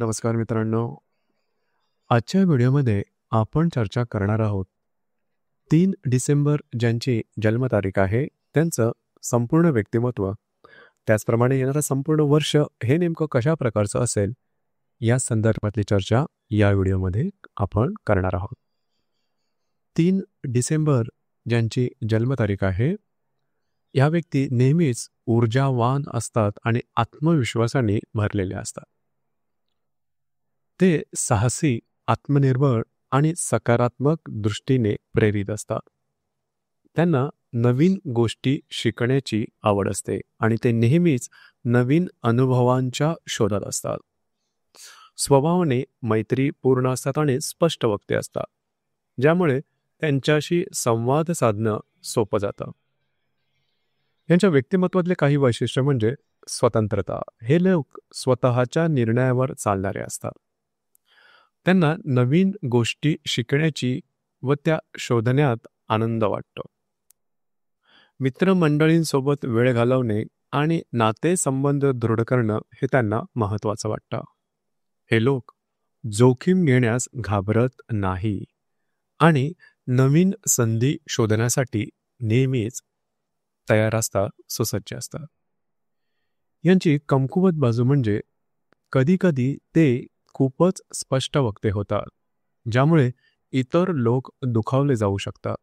नमस्कार मित्रांनो. आजच्या व्हिडिओमध्ये आपण चर्चा करणार आहोत 3 डिसेंबर ज्यांची जन्मतारीख आहे त्यांचं संपूर्ण व्यक्तिमत्व, त्याचप्रमाणे येणारं संपूर्ण वर्ष हे नेमकं कशा प्रकारचं असेल या संदर्भातली चर्चा या व्हिडिओमध्ये आपण करणार आहोत. 3 डिसेंबर ज्यांची जन्मतारीख आहे या व्यक्ती नेहमीच ऊर्जावान असतात आणि आत्मविश्वासाने भरलेले असतात. ते साहसी, आत्मनिर्भर आणि सकारात्मक दृष्टीने प्रेरित असतात. त्यांना नवीन गोष्टी शिकण्याची आवड असते आणि ते नेहमीच नवीन अनुभवांच्या शोधात असतात. स्वभावाने मैत्रीपूर्ण असतात आणि स्पष्ट वक्ते असतात, ज्यामुळे त्यांच्याशी संवाद साधणं सोपं जातं. यांच्या व्यक्तिमत्वातले काही वैशिष्ट्य म्हणजे स्वतंत्रता. हे लोक स्वतःच्या निर्णयावर चालणारे असतात. त्यांना नवीन गोष्टी शिकण्याची व त्या शोधण्यात आनंद वाटतो. मित्रमंडळींसोबत वेळ घालवणे आणि नातेसंबंध दृढ करणं हे त्यांना महत्त्वाचं वाटतं. हे लोक जोखीम घेण्यास घाबरत नाही आणि नवीन संधी शोधण्यासाठी नेहमीच तयार असतात, सुसज्ज असतात. यांची कमकुवत बाजू म्हणजे कधीकधी ते खूपच स्पष्ट वक्ते होतात, ज्यामुळे इतर लोक दुखावले जाऊ शकतात.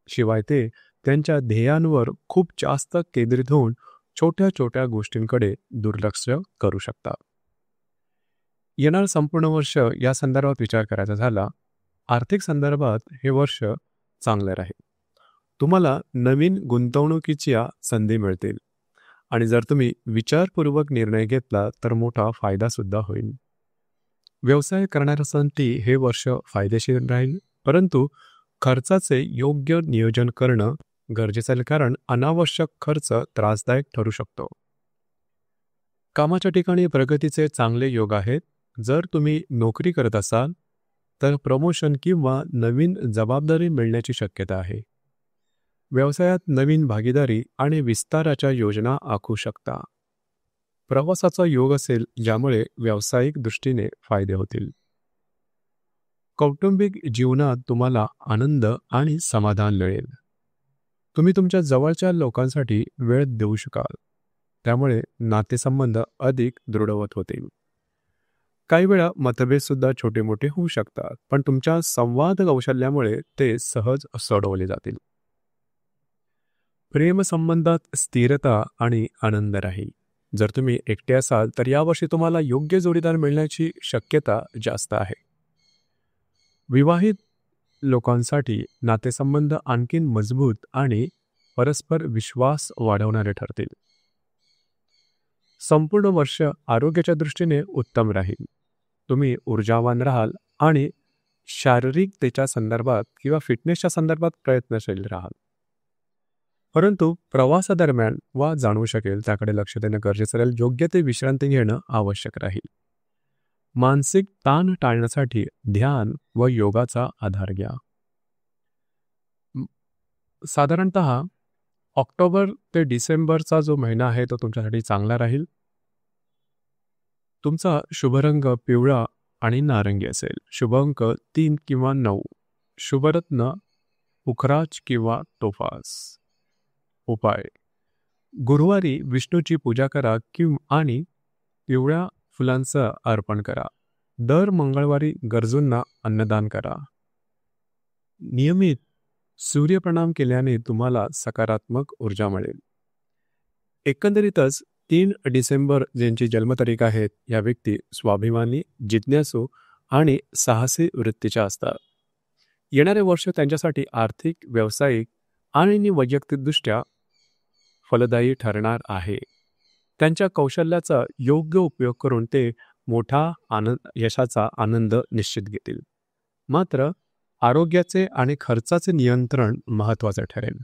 शिवाय ते त्यांच्या ध्येयांवर खूप जास्त केंद्रित होऊन छोट्या छोट्या गोष्टींकडे दुर्लक्ष करू शकतात. येणारं संपूर्ण वर्ष या संदर्भात विचार करायचा झाला, आर्थिक संदर्भात हे वर्ष चांगलं राहील. तुम्हाला नवीन गुंतवणुकीच्या संधी मिळतील आणि जर तुम्ही विचारपूर्वक निर्णय घेतला तर मोठा फायदा सुद्धा होईल. व्यवसाय करणाऱ्यांसाठी हे वर्ष फायदेशीर राहील, परंतु खर्चाचे योग्य नियोजन करणं गरजेचं आहे, कारण अनावश्यक खर्च त्रासदायक ठरू शकतो. कामाच्या ठिकाणी प्रगतीचे चांगले योग आहेत. जर तुम्ही नोकरी करत असाल तर प्रमोशन किंवा नवीन जबाबदारी मिळण्याची शक्यता आहे. व्यवसायात नवीन भागीदारी आणि विस्ताराच्या योजना आखू शकता. प्रवासाचा योग असेल, ज्यामुळे व्यावसायिक दृष्टीने फायदे होतील. कौटुंबिक जीवनात तुम्हाला आनंद आणि समाधान मिळेल. तुम्ही तुमच्या जवळच्या लोकांसाठी वेळ देऊ शकाल, त्यामुळे नातेसंबंध अधिक दृढवत होतील. काही वेळा मतभेद सुद्धा छोटे मोठे होऊ शकतात, पण तुमच्या संवाद कौशल्यामुळे ते सहज सोडवले जातील. प्रेमसंबंधात स्थिरता आणि आनंद राहील. जर तुम्ही एकटे असाल तर यावर्षी तुम्हाला योग्य जोडीदार मिळण्याची शक्यता जास्त आहे. विवाहित लोकांसाठी नातेसंबंध आणखीन मजबूत आणि परस्पर विश्वास वाढवणारे ठरतील. संपूर्ण वर्ष आरोग्याच्या दृष्टीने उत्तम राहील. तुम्ही ऊर्जावान राहाल आणि शारीरिकतेच्या संदर्भात किंवा फिटनेसच्या संदर्भात प्रयत्नशील राहाल. परंतु प्रवासादरम्यान वा जाणवू शकेल त्याकडे लक्ष देणं गरजेचं राहील. योग्य ते विश्रांती घेणं आवश्यक राहील. मानसिक ताण टाळण्यासाठी ध्यान व योगाचा आधार घ्या. साधारणतः ऑक्टोबर ते डिसेंबरचा जो महिना आहे तो तुमच्यासाठी चांगला राहील. तुमचा शुभरंग पिवळा आणि नारंगी असेल. शुभ अंक 3 किंवा 9. शुभरत्न पुखराज किंवा तोफास. उपाय: गुरुवारी विष्णूची पूजा करा आणि पिवळ्या फुलांचं अर्पण करा. दर मंगळवारी गरजूंना अन्नदान करा. नियमित सूर्यप्रणाम केल्याने तुम्हाला सकारात्मक ऊर्जा मिळेल. एकंदरीतच 3 डिसेंबर ज्यांची जन्मतारीख आहे या व्यक्ती स्वाभिमानी, जिज्ञासू आणि साहसी वृत्तीच्या असतात. येणारे वर्ष त्यांच्यासाठी आर्थिक, व्यावसायिक आणि वैयक्तिकदृष्ट्या फलदायी ठरणार आहे. त्यांच्या कौशल्याचा योग्य उपयोग करून ते मोठा यशाचा आनंद निश्चित घेतील. मात्र आरोग्याचे आणि खर्चाचे नियंत्रण महत्त्वाचे ठरेल.